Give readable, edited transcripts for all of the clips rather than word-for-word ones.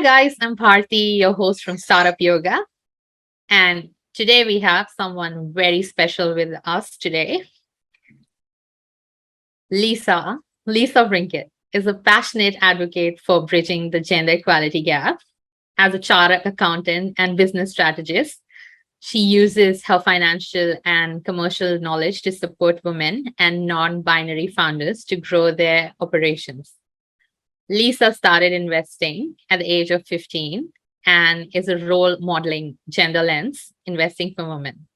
Hi guys, I'm Bharti, your host from Startup Yoga. And today we have someone very special with us today. Lisa Brinkett is a passionate advocate for bridging the gender equality gap. As a chartered accountant and business strategist, she uses her financial and commercial knowledge to support women and non-binary founders to grow their operations. Lisa started investing at the age of 15 and is a role modeling gender lens investing for women.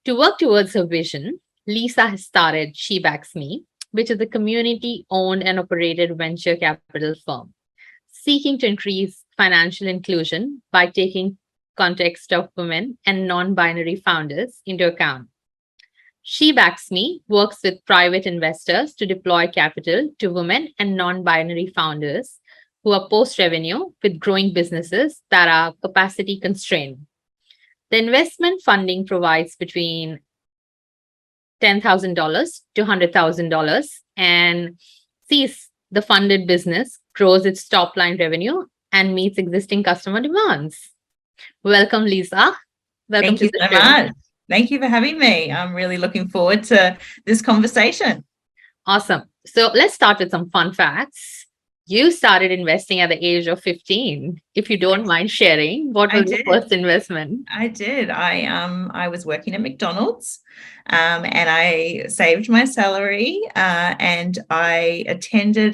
To work towards her vision, Lisa has started SheBacksMe, which is a community owned and operated venture capital firm seeking to increase financial inclusion by taking context of women and non-binary founders into account. SheBacksMe works with private investors to deploy capital to women and non-binary founders who are post-revenue with growing businesses that are capacity constrained. The investment funding provides between $10,000 to $100,000 and sees the funded business grows its top line revenue and meets existing customer demands. Welcome, Lisa. Welcome Thank to you the so show. much. Thank you for having me. I'm really looking forward to this conversation. Awesome. So let's start with some fun facts. You started investing at the age of 15. If you don't mind sharing, what I was your did. first investment? I did. I was working at McDonald's, and I saved my salary, and I attended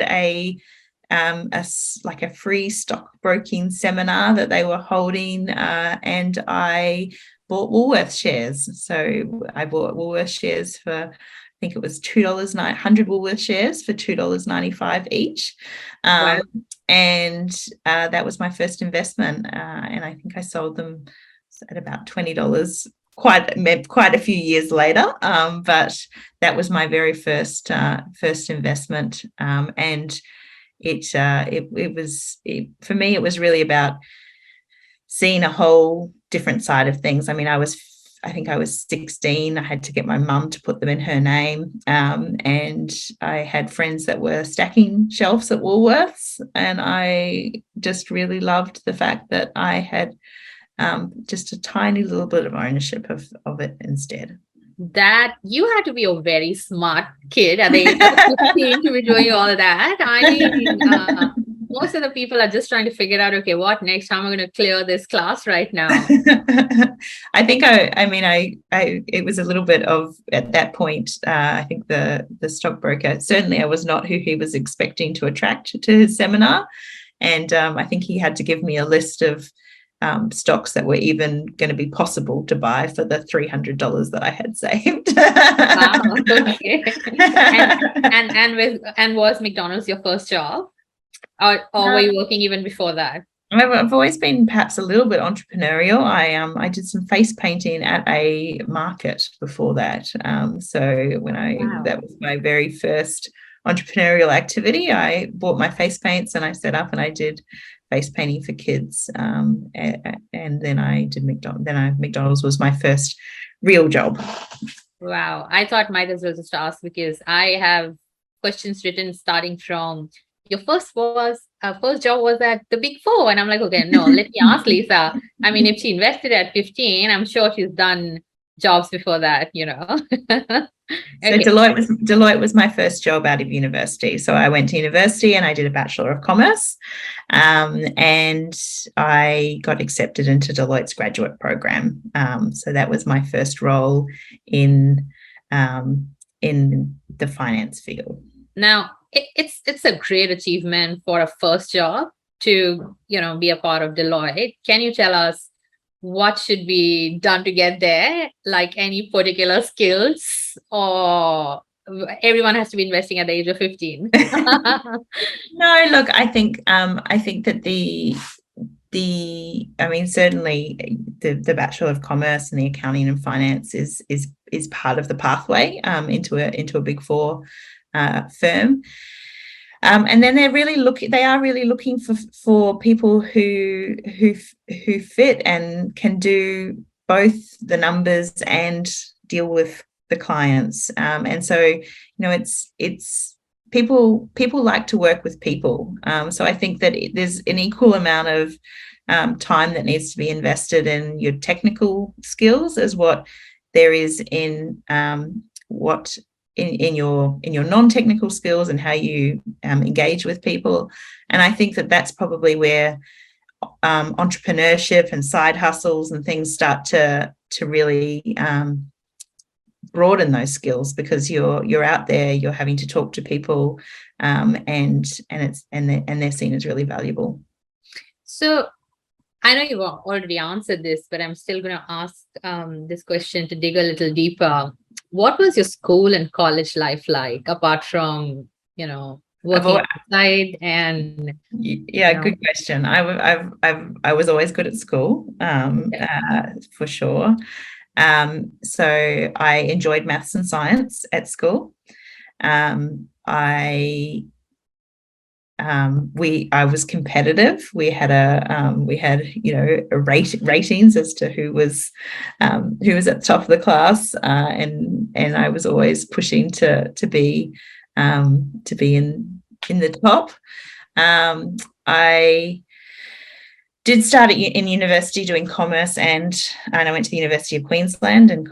like a free stockbroking seminar that they were holding, and I bought Woolworths shares. So I bought Woolworths shares for, I think it was $2.900 Woolworths shares for $2.95 each. Wow. And that was my first investment. And I think I sold them at about $20 quite a few years later. But that was my very first investment. And for me, it was really about seeing a whole different side of things. I mean, I think I was 16. I had to get my mum to put them in her name. And I had friends that were stacking shelves at Woolworths. And I just really loved the fact that I had just a tiny little bit of ownership of it instead. That you had to be a very smart kid at the age of 15 to be doing all that. I mean, most of the people are just trying to figure out, okay, what next? How am I going to clear this class right now? I think it was a little bit of, at that point, I think the stockbroker, certainly I was not who he was expecting to attract to his seminar. And I think he had to give me a list of stocks that were even going to be possible to buy for the $300 that I had saved. Wow. Okay. And was McDonald's your first job, or were you working even before that? I've always been perhaps a little bit entrepreneurial. I did some face painting at a market before that. Wow. That was my very first entrepreneurial activity. I bought my face paints and I set up and I did face painting for kids. And then I did McDonald's. McDonald's was my first real job. Wow. I thought might as well just ask because I have questions written starting from your first job was at the Big Four. And I'm like, okay, no, let me ask Lisa. I mean, if she invested at 15, I'm sure she's done jobs before that, you know. So Okay. Deloitte was my first job out of university. So I went to university and I did a Bachelor of Commerce, and I got accepted into Deloitte's graduate program. So that was my first role in the finance field. Now, it's a great achievement for a first job to, be a part of Deloitte. Can you tell us what should be done to get there? Like any particular skills, or everyone has to be investing at the age of 15? No, look, I think that certainly the Bachelor of Commerce and the accounting and finance is part of the pathway into a Big Four firm. And then they are really looking for people who fit and can do both the numbers and deal with the clients. And so, it's people like to work with people. So I think that there's an equal amount of time that needs to be invested in your technical skills as what there is in what in your non-technical skills and how you engage with people. And I think that that's probably where entrepreneurship and side hustles and things start to really broaden those skills, because you're out there, you're having to talk to people, and they're seen as really valuable. So I know you've already answered this, but I'm still going to ask this question to dig a little deeper. What was your school and college life like, apart from, working outside and? Yeah, good question. I was always good at school, for sure. So I enjoyed maths and science at school. I was competitive. We had ratings as to who was at the top of the class, and I was always pushing to be in the top. I did start in university doing commerce, and I went to the University of Queensland and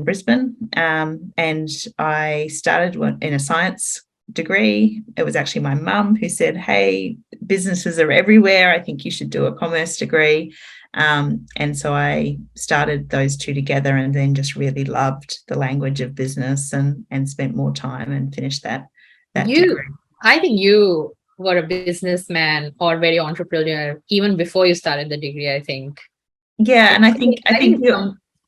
Brisbane, and I started in a science degree. It was actually my mum who said, hey, businesses are everywhere, I think you should do a commerce degree. And so I started those two together, and then just really loved the language of business and spent more time and finished that degree. I think you were a businessman or very entrepreneur even before you started the degree, I think. Yeah, and I think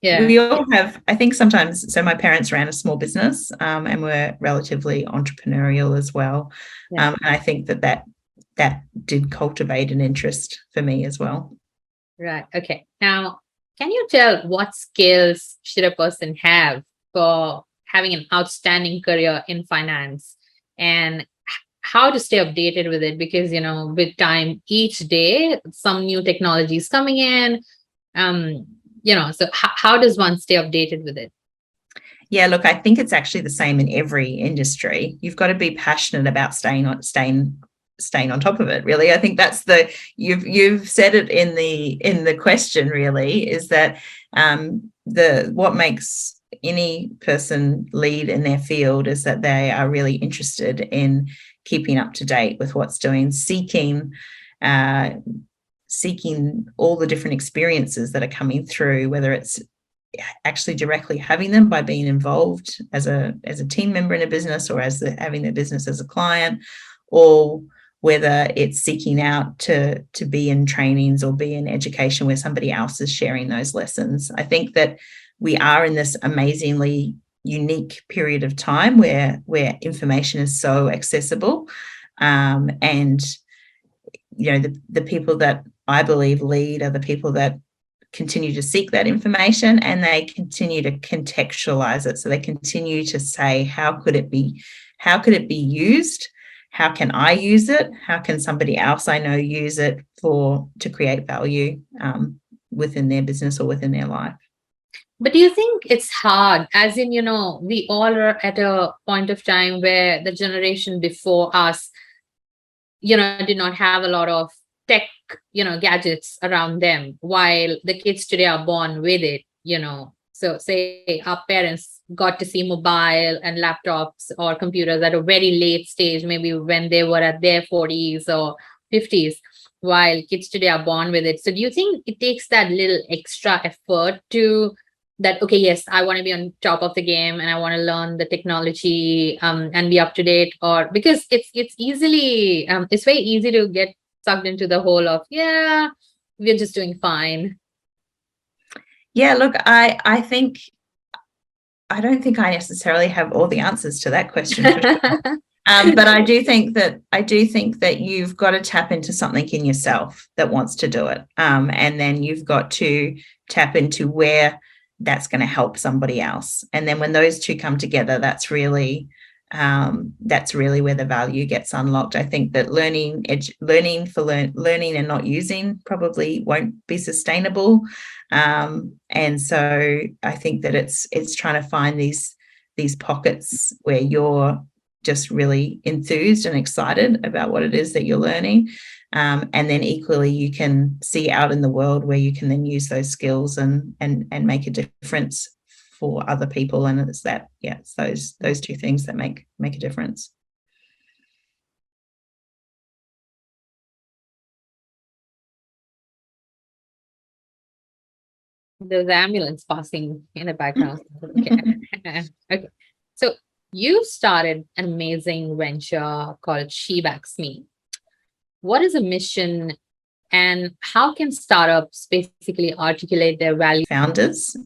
we all have, I think sometimes, so my parents ran a small business, and were relatively entrepreneurial as well. And I think that did cultivate an interest for me as well. Right. Okay. Now, can you tell what skills should a person have for having an outstanding career in finance, and how to stay updated with it? Because, with time, each day, some new technology is coming in. So how does one stay updated with it? Yeah, look, I think it's actually the same in every industry. You've got to be passionate about staying on top of it, really. I think that's you've said it in the question, really, is that what makes any person lead in their field is that they are really interested in keeping up to date with what's doing, seeking all the different experiences that are coming through, whether it's actually directly having them by being involved as a team member in a business, or having their business as a client, or whether it's seeking out to be in trainings or be in education where somebody else is sharing those lessons. I think that we are in this amazingly unique period of time where information is so accessible, and the people that I believe lead are the people that continue to seek that information, and they continue to contextualize it. So they continue to say, how could it be used? How can I use it? How can somebody else I know use it to create value within their business or within their life? But do you think it's hard? As in, we all are at a point of time where the generation before us, did not have a lot of tech, gadgets around them, while the kids today are born with it, So say our parents got to see mobile and laptops or computers at a very late stage, maybe when they were at their 40s or 50s, while kids today are born with it. So do you think it takes that little extra effort to that, okay, yes, I want to be on top of the game and I want to learn the technology and be up to date? Or because it's easily, it's very easy to get sucked into the whole of, we're just doing fine. Yeah, look, I don't think I necessarily have all the answers to that question, for sure. But I do think that you've got to tap into something in yourself that wants to do it, and then you've got to tap into where that's going to help somebody else. And then when those two come together, that's really where the value gets unlocked. I think that learning and not using probably won't be sustainable. And so I think that it's trying to find these pockets where you're just really enthused and excited about what it is that you're learning. And then equally, you can see out in the world where you can then use those skills and make a difference for other people. And it's that, it's those two things that make a difference. There's ambulance passing in the background. Okay. Okay. So you started an amazing venture called SheBacksMe. What is a mission, and how can startups basically articulate their value? Founders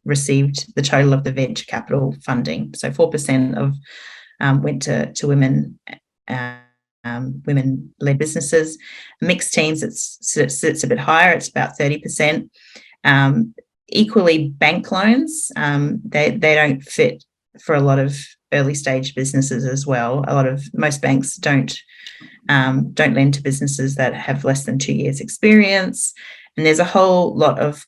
received the total of the venture capital funding. So 4% of went to women. Women-led businesses. Mixed teams, it sits a bit higher. It's about 30%. Equally, bank loans, they don't fit for a lot of early stage businesses as well. Most banks don't lend to businesses that have less than 2 years experience. And there's a whole lot of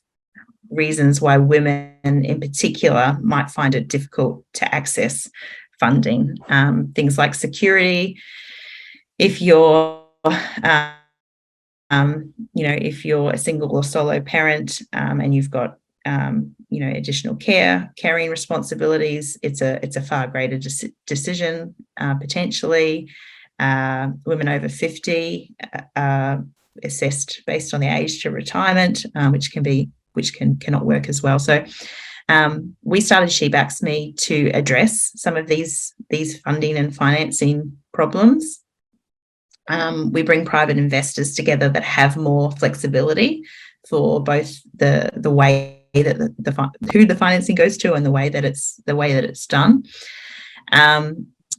reasons why women in particular might find it difficult to access funding. Things like security. If you're if you're a single or solo parent and you've got additional caring responsibilities, it's a far greater decision potentially. Women over 50 are assessed based on the age to retirement, which cannot work as well. So we started SheBacksMe to address some of these funding and financing problems. We bring private investors together that have more flexibility for both the way that who the financing goes to and the way that it's done.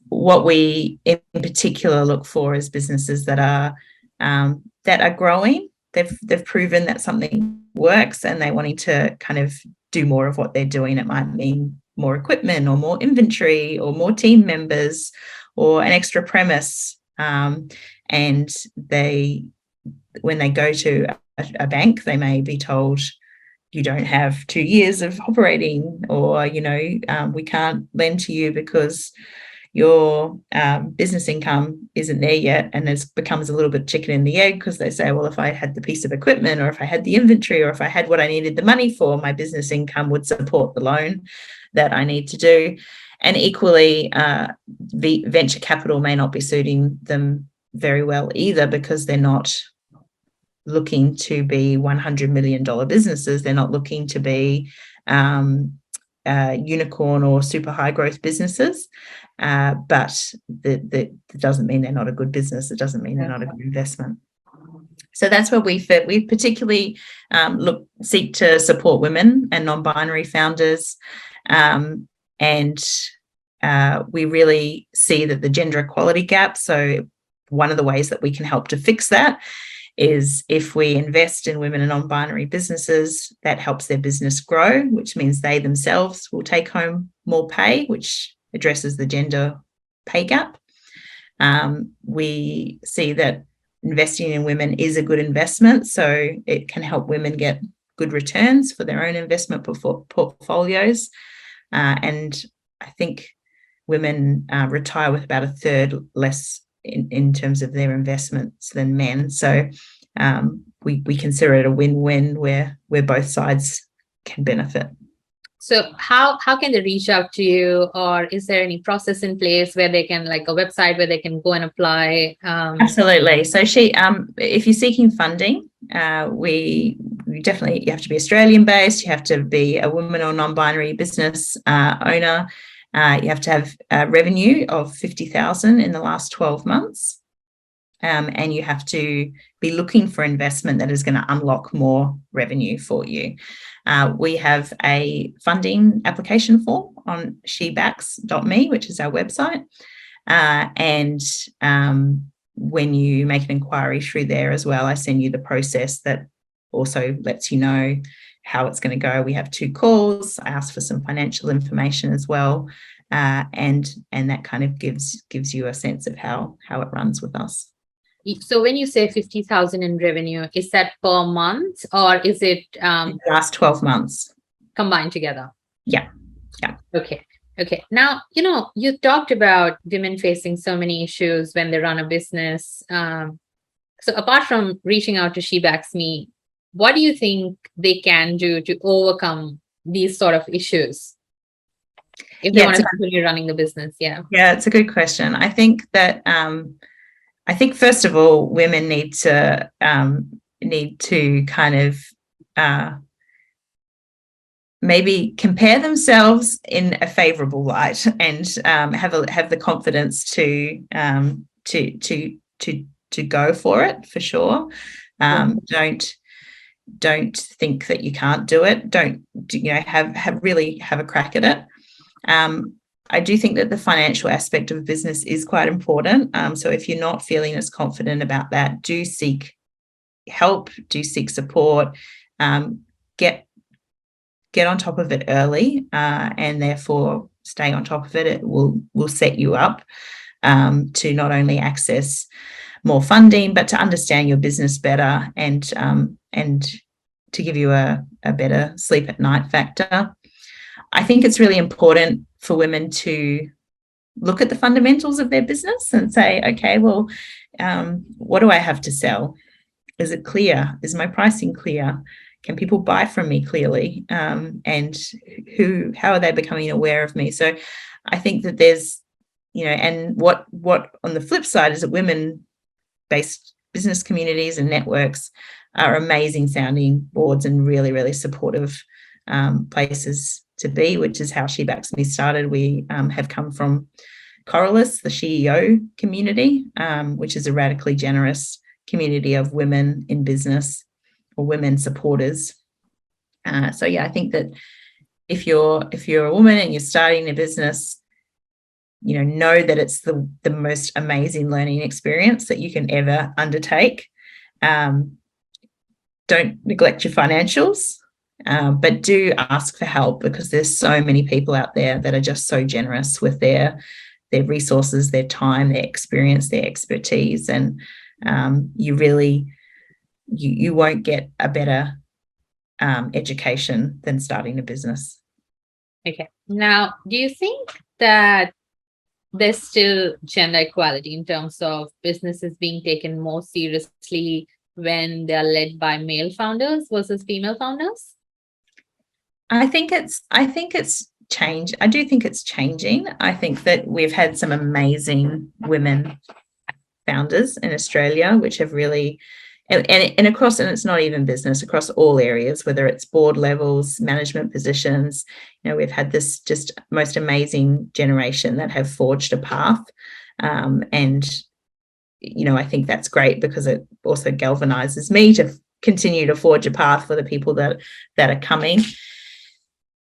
What we in particular look for is businesses that are growing. They've proven that something works and they're wanting to kind of do more of what they're doing. It might mean more equipment or more inventory or more team members or an extra premise. And when they go to a bank, they may be told, you don't have 2 years of operating, or, we can't lend to you because your business income isn't there yet. And it becomes a little bit chicken and the egg, because they say, well, if I had the piece of equipment, or if I had the inventory, or if I had what I needed the money for, my business income would support the loan that I need to do. And equally, the venture capital may not be suiting them very well either, because they're not looking to be $100 million businesses. They're not looking to be unicorn or super high growth businesses. But that doesn't mean they're not a good business. It doesn't mean they're not a good investment. So that's where we fit. We particularly seek to support women and non-binary founders. And we really see that the gender equality gap. So one of the ways that we can help to fix that is if we invest in women and non-binary businesses, that helps their business grow, which means they themselves will take home more pay, which addresses the gender pay gap. We see that investing in women is a good investment, so it can help women get good returns for their own investment portfolios. And I think women retire with about a third less in terms of their investments than men. So we consider it a win-win where both sides can benefit. So how can they reach out to you, or is there any process in place where they can, like a website where they can go and apply? Absolutely. So if you're seeking funding, we definitely, you have to be Australian based, you have to be a woman or non-binary business owner. You have to have a revenue of 50,000 in the last 12 months. And you have to be looking for investment that is going to unlock more revenue for you. We have a funding application form on SheBacks.me, which is our website. And when you make an inquiry through there as well, I send you the process that also lets you know how it's going to go. We have 2 calls. I ask for some financial information as well. And that kind of gives you a sense of how it runs with us. So when you say 50,000 in revenue, is that per month, or is it last 12 months combined together? Yeah. Okay. Okay. Now, you talked about women facing so many issues when they run a business. So apart from reaching out to SheBacksMe, what do you think they can do to overcome these sort of issues if they Yeah, want to continue running the business? Yeah. it's a good question. I think that first of all, women need to kind of maybe compare themselves in a favorable light, and have the confidence to go for it, for sure. Don't think that you can't do it. Don't have a crack at it. I do think that the financial aspect of business is quite important. So if you're not feeling as confident about that, do seek help, do seek support, get on top of it early, and therefore stay on top of it. It will set you up to not only access more funding, but to understand your business better, and to give you a better sleep at night factor. I think it's really important for women to look at the fundamentals of their business and say, okay, well, what do I have to sell? Is it clear? Is my pricing clear? Can people buy from me clearly? And how are they becoming aware of me? So I think that there's, and what on the flip side is that women-based business communities and networks are amazing sounding boards and really, really supportive places to be, which is how SheBacksMe started. We have come from Coralus, the SheEO community, which is a radically generous community of women in business, or women supporters. So yeah, I think that if you're a woman and you're starting a business, know that it's the most amazing learning experience that you can ever undertake. Don't neglect your financials, but do ask for help, because there's so many people out there that are just so generous with their resources, their time, their experience, their expertise, and you really you won't get a better education than starting a business. Okay. Now, do you think that there's still gender equality in terms of businesses being taken more seriously when they're led by male founders versus female founders? I think it's changed. I do think it's changing. I think that we've had some amazing women founders in Australia, which have really, and across, and it's not even business, across all areas, whether it's board levels, management positions. We've had this just most amazing generation that have forged a path, and I think that's great, because it also galvanizes me to continue to forge a path for the people that are coming.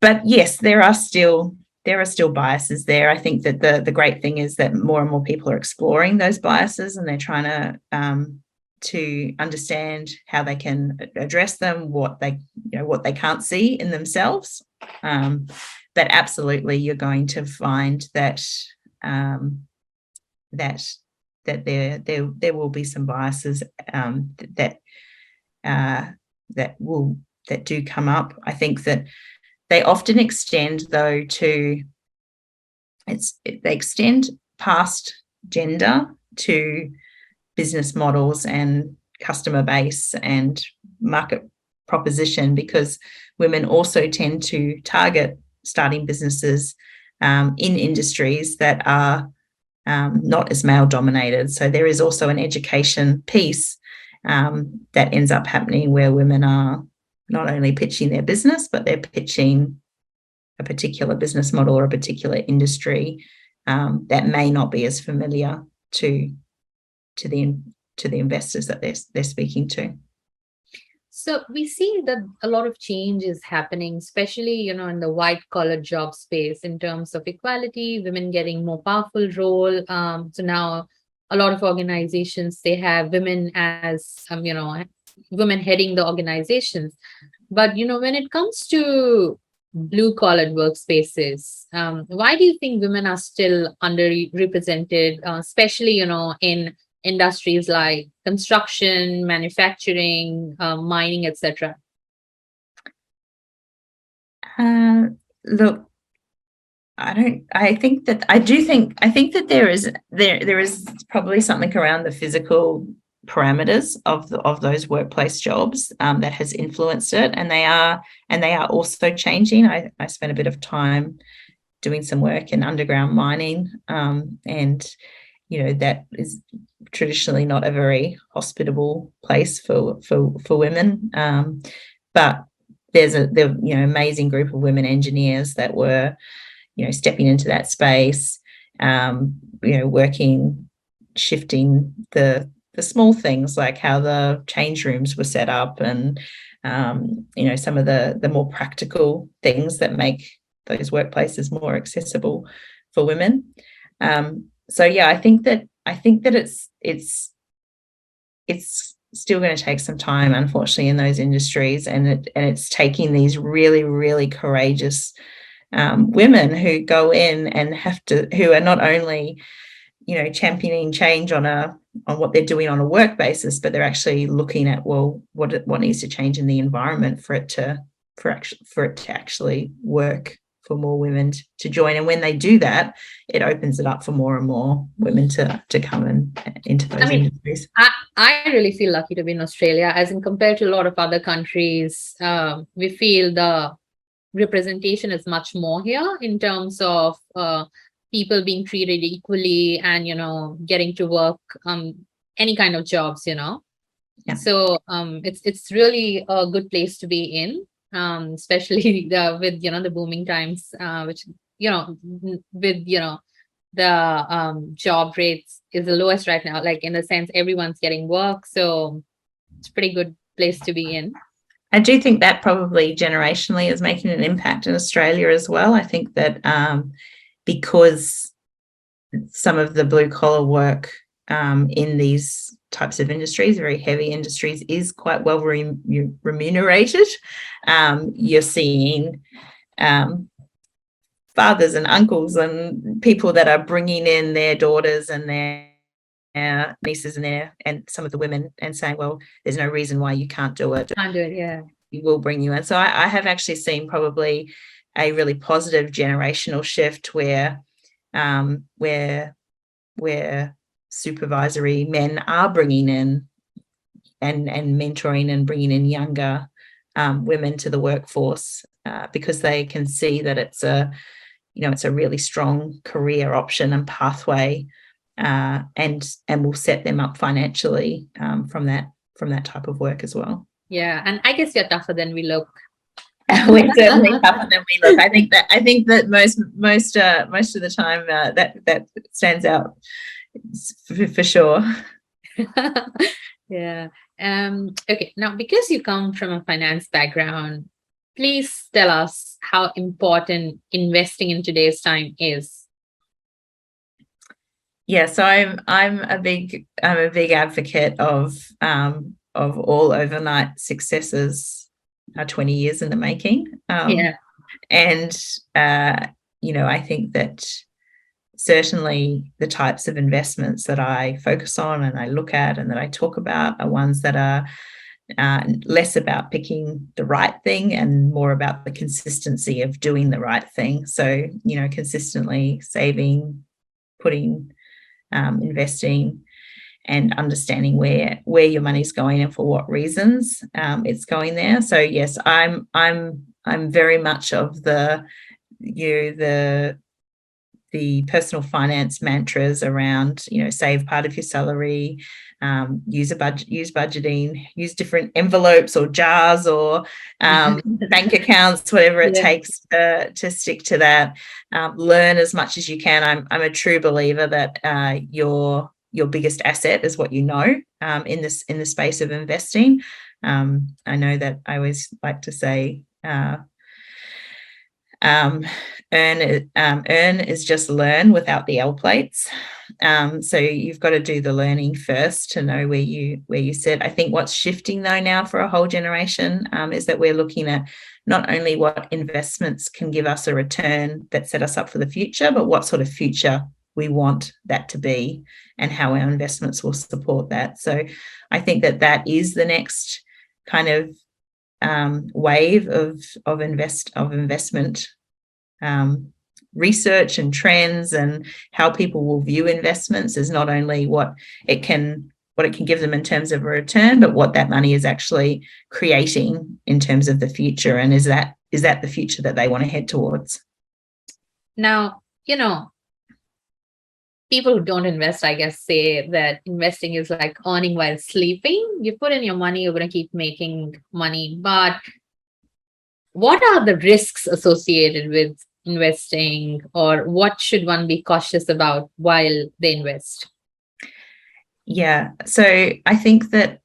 But yes, there are still biases there. I think that the great thing is that more and more people are exploring those biases, and they're trying to understand how they can address them, what they can't see in themselves. But absolutely, you're going to find that there will be some biases that do come up. I think that they often extend, though, they extend past gender to business models and customer base and market proposition, because women also tend to target starting businesses in industries that are not as male dominated. So there is also an education piece that ends up happening, where women are not only pitching their business, but they're pitching a particular business model or a particular industry that may not be as familiar to the investors that they're speaking to. So we see that a lot of change is happening, especially, in the white collar job space in terms of equality, women getting more powerful role. So now a lot of organizations, they have women as, women heading the organizations. But, when it comes to blue collared workspaces, why do you think women are still underrepresented, especially, in industries like construction, manufacturing, mining, etc.? Look, I think that there is probably something around the physical parameters of those workplace jobs that has influenced it, and they are also changing. I spent a bit of time doing some work in underground mining, and that is traditionally not a very hospitable place for women, but there amazing group of women engineers that were stepping into that space, working, shifting the small things like how the change rooms were set up, and some of the more practical things that make those workplaces more accessible for women. So yeah, I think that it's still going to take some time, unfortunately, in those industries, and it's taking these really, really courageous women who go in and who are not only championing change on what they're doing on a work basis, but they're actually looking at, well, what needs to change in the environment for it to actually work for more women to join. And when they do that, it opens it up for more and more women to come into those industries. I really feel lucky to be in Australia, as in compared to a lot of other countries. We feel the representation is much more here in terms of people being treated equally and getting to work any kind of jobs. Yeah. So it's really a good place to be in, especially with the booming times, which with the job rates is the lowest right now, like in the sense everyone's getting work, so it's a pretty good place to be in. I do think that probably generationally is making an impact in Australia as well. I think that because some of the blue collar work in these types of industries, very heavy industries, is quite well remunerated. You're seeing fathers and uncles and people that are bringing in their daughters and their nieces and some of the women, and saying, well, there's no reason why you can't do it. Yeah. We will bring you in. So I have actually seen probably a really positive generational shift where supervisory men are bringing in and mentoring and bringing in younger women to the workforce, because they can see that it's a really strong career option and pathway, and will set them up financially from that type of work as well. Yeah, and I guess you're tougher than we look. We're certainly tougher than we look. I think that most of the time that stands out for sure. Yeah. Okay. Now, because you come from a finance background, please tell us how important investing in today's time is. Yeah, so I'm a big advocate of all overnight successes are 20 years in the making. And I think that certainly the types of investments that I focus on and I look at and that I talk about are ones that are less about picking the right thing and more about the consistency of doing the right thing. So, consistently saving, putting, investing, and understanding where your money's going and for what reasons it's going there. So yes, I'm very much of the personal finance mantras around, save part of your salary, use budgeting, use different envelopes or jars or bank accounts, whatever it takes to stick to that. Learn as much as you can. I'm a true believer that your biggest asset is what you know in the space of investing. I know that I always like to say earn is just learn without the L plates. So you've got to do the learning first to know where you sit. I think what's shifting though now for a whole generation is that we're looking at not only what investments can give us a return that set us up for the future, but what sort of future we want that to be and how our investments will support that. So I think that is the next kind of wave of investment research and trends and how people will view investments is not only what it can give them in terms of a return, but what that money is actually creating in terms of the future. And is that the future that they want to head towards? Now, people who don't invest, I guess, say that investing is like earning while sleeping. You put in your money, you're going to keep making money. But what are the risks associated with investing, or what should one be cautious about while they invest? Yeah, so I think that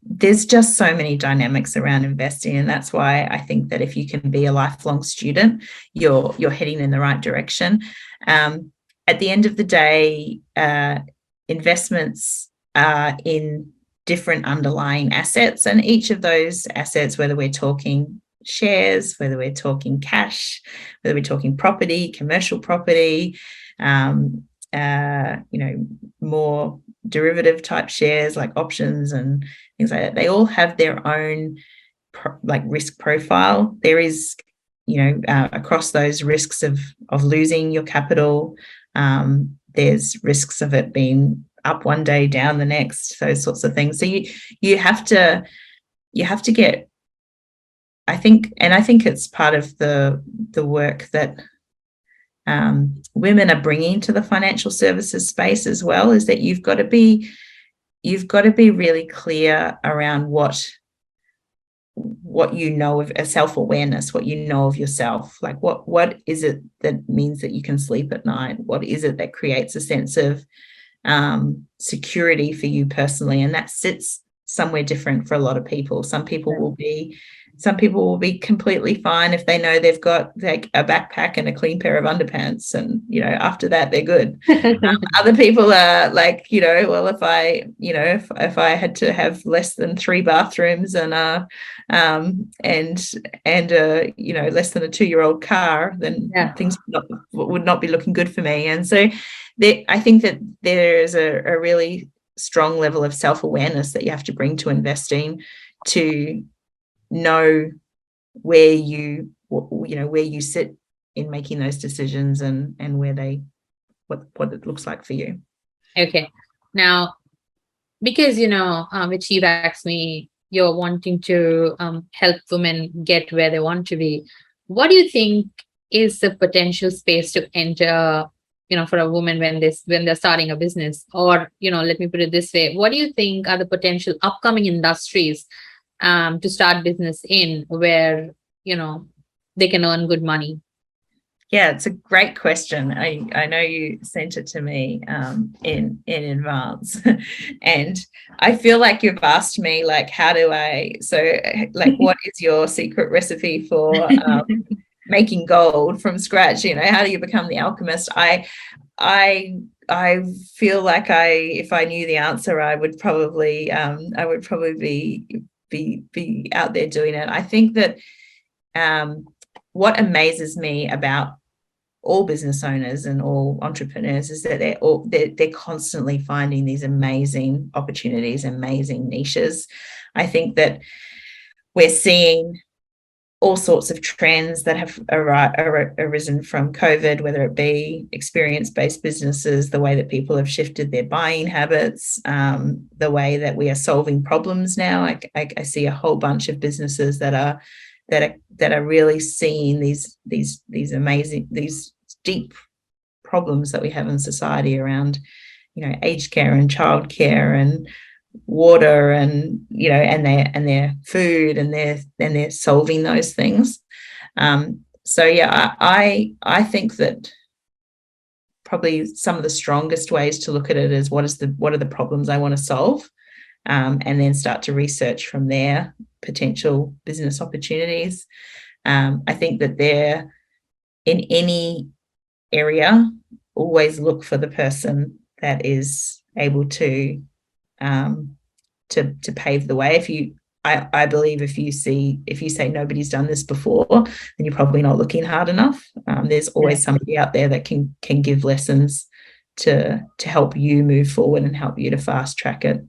there's just so many dynamics around investing, and that's why I think that if you can be a lifelong student, you're heading in the right direction. At the end of the day, investments are in different underlying assets, and each of those assets, whether we're talking shares, whether we're talking cash, whether we're talking property, commercial property, more derivative type shares like options and things like that, they all have their own risk profile. There is, across those risks of losing your capital, there's risks of it being up one day, down the next, those sorts of things. So you have to get, I think it's part of the work that women are bringing to the financial services space as well, is that you've got to be really clear around what you know of self-awareness, what you know of yourself. Like what is it that means that you can sleep at night? What is it that creates a sense of security for you personally? And that sits somewhere different for a lot of people. Some people will be completely fine if they know they've got like a backpack and a clean pair of underpants, and after that they're good. Other people are like, well, if I had to have less than 3 bathrooms and less than a 2-year-old car, then things would not be looking good for me. And so I think that there's a really strong level of self-awareness that you have to bring to investing, to know where you sit in making those decisions, and what it looks like for you. Okay. Now, because with SheBacksMe, you're wanting to help women get where they want to be. What do you think is the potential space to enter, for a woman when they're starting a business? Or, let me put it this way: what do you think are the potential upcoming industries to start business in, where they can earn good money? Yeah, it's a great question. I know you sent it to me in advance, and I feel like you've asked me, like, what is your secret recipe for making gold from scratch? How do you become the alchemist? I feel like if I knew the answer, I would probably be out there doing it. I think that what amazes me about all business owners and all entrepreneurs is that they're constantly finding these amazing opportunities, amazing niches. I think that we're seeing all sorts of trends that have arisen from COVID, whether it be experience-based businesses, the way that people have shifted their buying habits, the way that we are solving problems now. I see a whole bunch of businesses that are really seeing these amazing, these deep problems that we have in society around, aged care and childcare and water and and their food, and they're solving those things. So yeah, I think that probably some of the strongest ways to look at it is what are the problems I want to solve, and then start to research from there potential business opportunities. I think that they're in any area, always look for the person that is able to pave the way. I believe if you say nobody's done this before, then you're probably not looking hard enough. There's always somebody out there that can give lessons to help you move forward and help you to fast track it.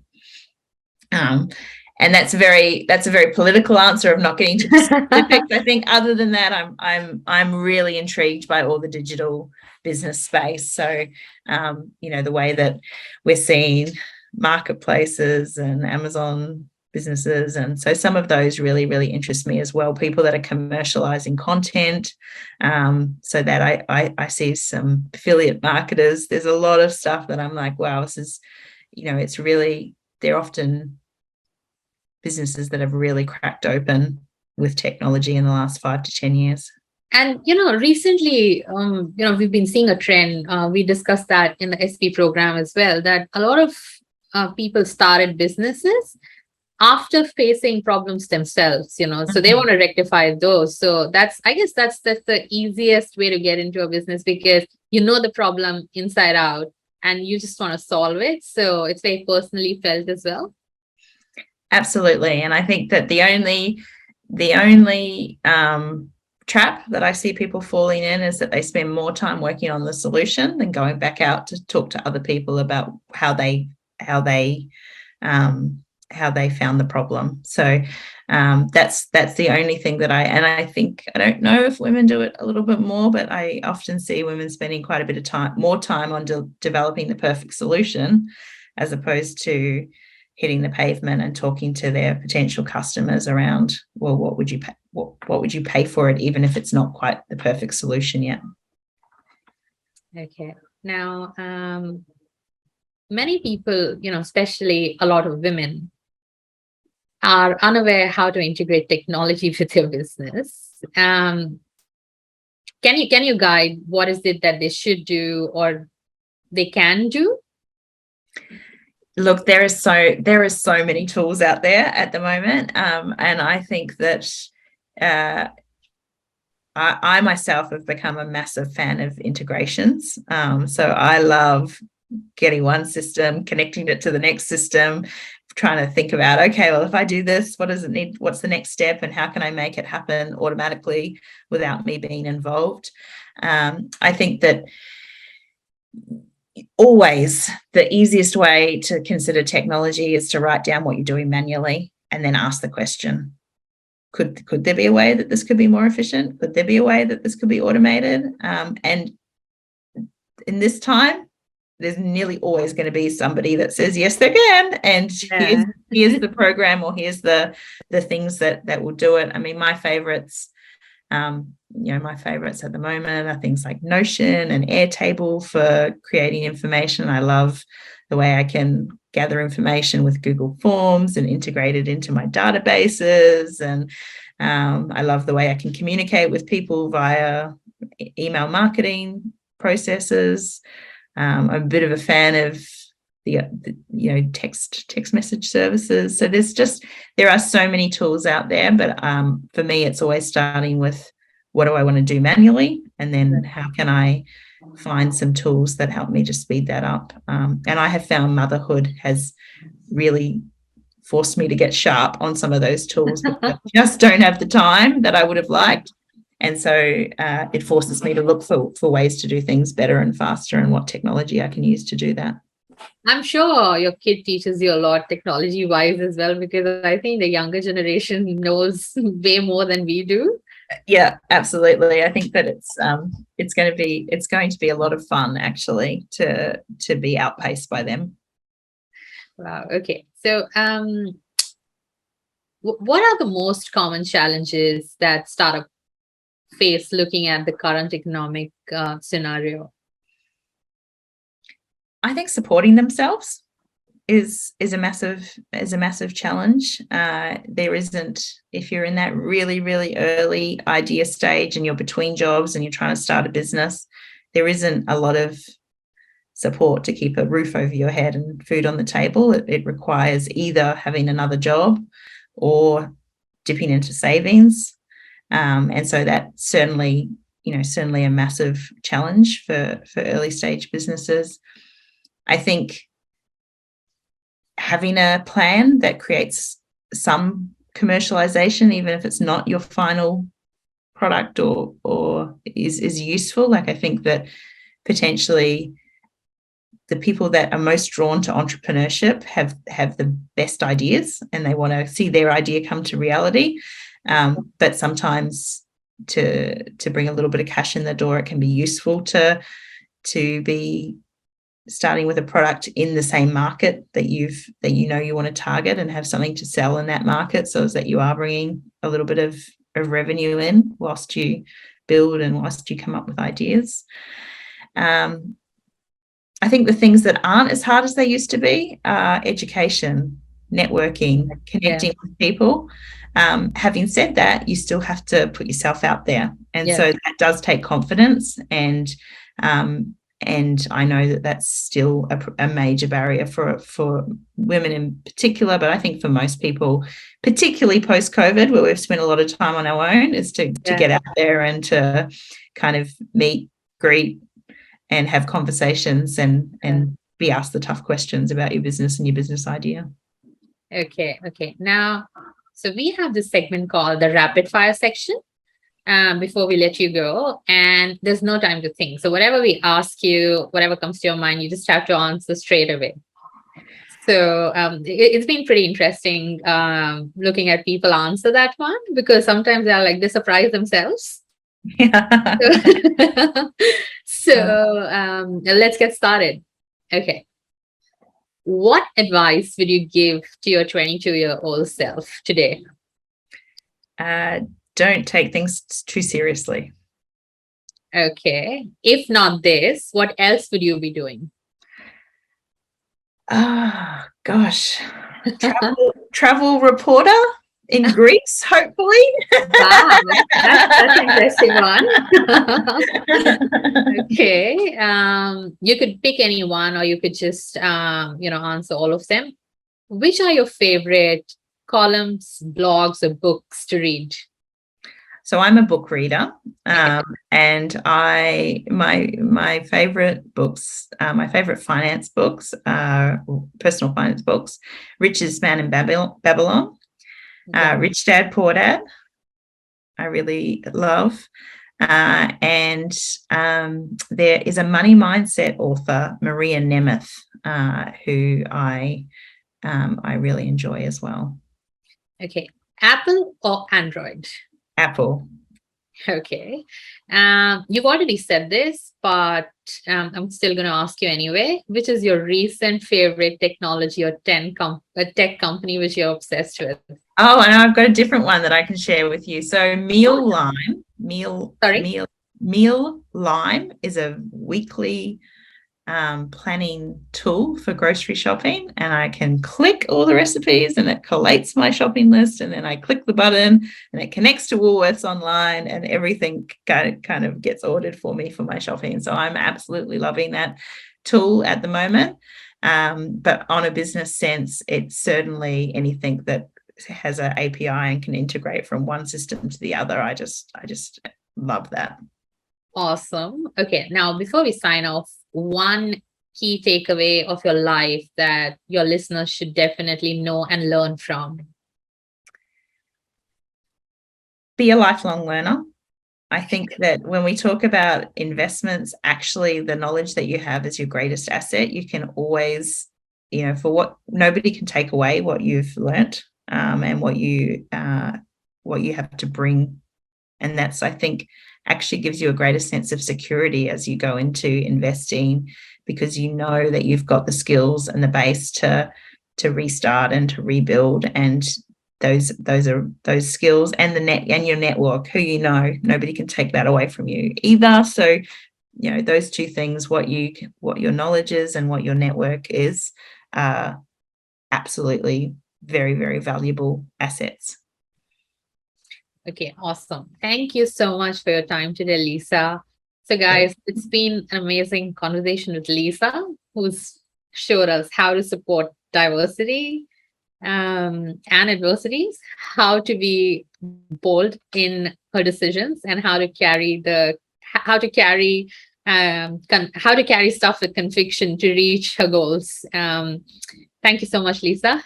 And that's a very political answer of not getting too specifics. I think other than that, I'm really intrigued by all the digital business space. So the way that we're seeing marketplaces and Amazon businesses, and so some of those really interest me as well. People that are commercializing content, so that I see some affiliate marketers. There's a lot of stuff that I'm like, wow, this is, it's really, they're often businesses that have really cracked open with technology in the last 5 to 10 years. And, recently, we've been seeing a trend. We discussed that in the SP program as well, that a lot of people started businesses after facing problems themselves, so they want to rectify those. So I guess that's the easiest way to get into a business, because the problem inside out and you just want to solve it. So it's very personally felt as well. Absolutely. And I think that the only trap that I see people falling in is that they spend more time working on the solution than going back out to talk to other people about how they found the problem. So that's the only thing that I think, I don't know if women do it a little bit more, but I often see women spending quite a bit of more time on developing the perfect solution, as opposed to hitting the pavement and talking to their potential customers around, well, what would you pay? What would you pay for it, even if it's not quite the perfect solution yet? Okay. Now, many people, especially a lot of women, are unaware how to integrate technology with their business. Can you guide what is it that they should do or they can do? Look, there are so many tools out there at the moment, and I think that I myself have become a massive fan of integrations. So I love getting one system, connecting it to the next system, trying to think about, okay, well, if I do this, what does it need? What's the next step? And how can I make it happen automatically without me being involved? I think that always the easiest way to consider technology is to write down what you're doing manually and then ask the question, could there be a way that this could be more efficient? Could there be a way that this could be automated? And in this time, there's nearly always going to be somebody that says, yes, they can. And here's the program, or here's the things that will do it. I mean, my favorites at the moment are things like Notion and Airtable for creating information. I love the way I can gather information with Google Forms and integrate it into my databases. And I love the way I can communicate with people via email marketing processes. I'm a bit of a fan of the text message services. So there are so many tools out there, but for me, it's always starting with, what do I want to do manually, and then how can I find some tools that help me to speed that up. And I have found motherhood has really forced me to get sharp on some of those tools, because I just don't have the time that I would have liked. And so it forces me to look for ways to do things better and faster, and what technology I can use to do that. I'm sure your kid teaches you a lot technology-wise as well, because I think the younger generation knows way more than we do. Yeah, absolutely. I think that it's going to be a lot of fun, actually, to be outpaced by them. Wow. Okay. So, what are the most common challenges that startup face looking at the current economic scenario? I think supporting themselves is a massive challenge. There isn't, if you're in that really early idea stage and you're between jobs and you're trying to start a business, there isn't a lot of support to keep a roof over your head and food on the table. It requires either having another job or dipping into savings. And so that's certainly a massive challenge for early stage businesses. I think having a plan that creates some commercialization, even if it's not your final product or is useful. Like, I think that potentially the people that are most drawn to entrepreneurship have the best ideas, and they want to see their idea come to reality. But sometimes to bring a little bit of cash in the door, it can be useful to be starting with a product in the same market that you want to target, and have something to sell in that market, so as that you are bringing a little bit of revenue in whilst you build and whilst you come up with ideas. I think the things that aren't as hard as they used to be are education, networking, connecting with people. Having said that, you still have to put yourself out there, and so that does take confidence, and I know that that's still a major barrier for women in particular, but I think for most people, particularly post-COVID, where we've spent a lot of time on our own, is to get out there and to kind of meet, greet, and have conversations and be asked the tough questions about your business and your business idea. Okay. Now, so we have this segment called the rapid fire section before we let you go, and there's no time to think. So whatever we ask you, whatever comes to your mind, you just have to answer straight away. So it's been pretty interesting looking at people answer that one, because sometimes they surprise themselves. Yeah. So let's get started. Okay. What advice would you give to your 22-year-old self today? Don't take things too seriously. Okay. If not this, what else would you be doing? Gosh. Travel reporter in Greece, hopefully. Wow, that's an interesting one. Okay. You could pick any one, or you could just answer all of them. Which are your favorite columns, blogs, or books to read? So I'm a book reader, and my favorite books, my favorite finance books, personal finance books: Richest Man in Babylon, Rich Dad Poor Dad. I really love, and there is a money mindset author, Maria Nemeth, who I really enjoy as well. Okay, Apple or Android? Apple. Okay. You've already said this, but I'm still going to ask you anyway. Which is your recent favorite technology or tech company which you're obsessed with? Oh, and I've got a different one that I can share with you. So Meal Lime is a weekly planning tool for grocery shopping, and I can click all the recipes and it collates my shopping list, and then I click the button and it connects to Woolworths online, and everything kind of gets ordered for me for my shopping. So I'm absolutely loving that tool at the moment. But on a business sense, it's certainly anything that has an API and can integrate from one system to the other. I just love that. Awesome. Okay, now before we sign off, one key takeaway of your life that your listeners should definitely know and learn from. Be a lifelong learner. I think that when we talk about investments, actually the knowledge that you have is your greatest asset. You can always, nobody can take away what you've learnt, and what you have to bring. And that's, I think, actually gives you a greater sense of security as you go into investing, because you know that you've got the skills and the base to restart and to rebuild. And those skills and and your network, who nobody can take that away from you either. So those two things, what your knowledge is and what your network is, are absolutely very, very valuable assets. Okay, awesome. Thank you so much for your time today, Lisa. So guys, it's been an amazing conversation with Lisa, who's showed us how to support diversity and adversities, how to be bold in her decisions, and how to carry stuff with conviction to reach her goals. Thank you so much, Lisa.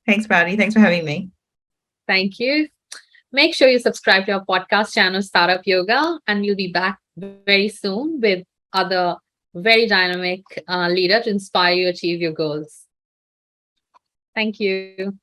Thanks, Bharti. Thanks for having me. Thank you. Make sure you subscribe to our podcast channel, Startup Yoga, and we'll be back very soon with other very dynamic leader to inspire you achieve your goals. Thank you.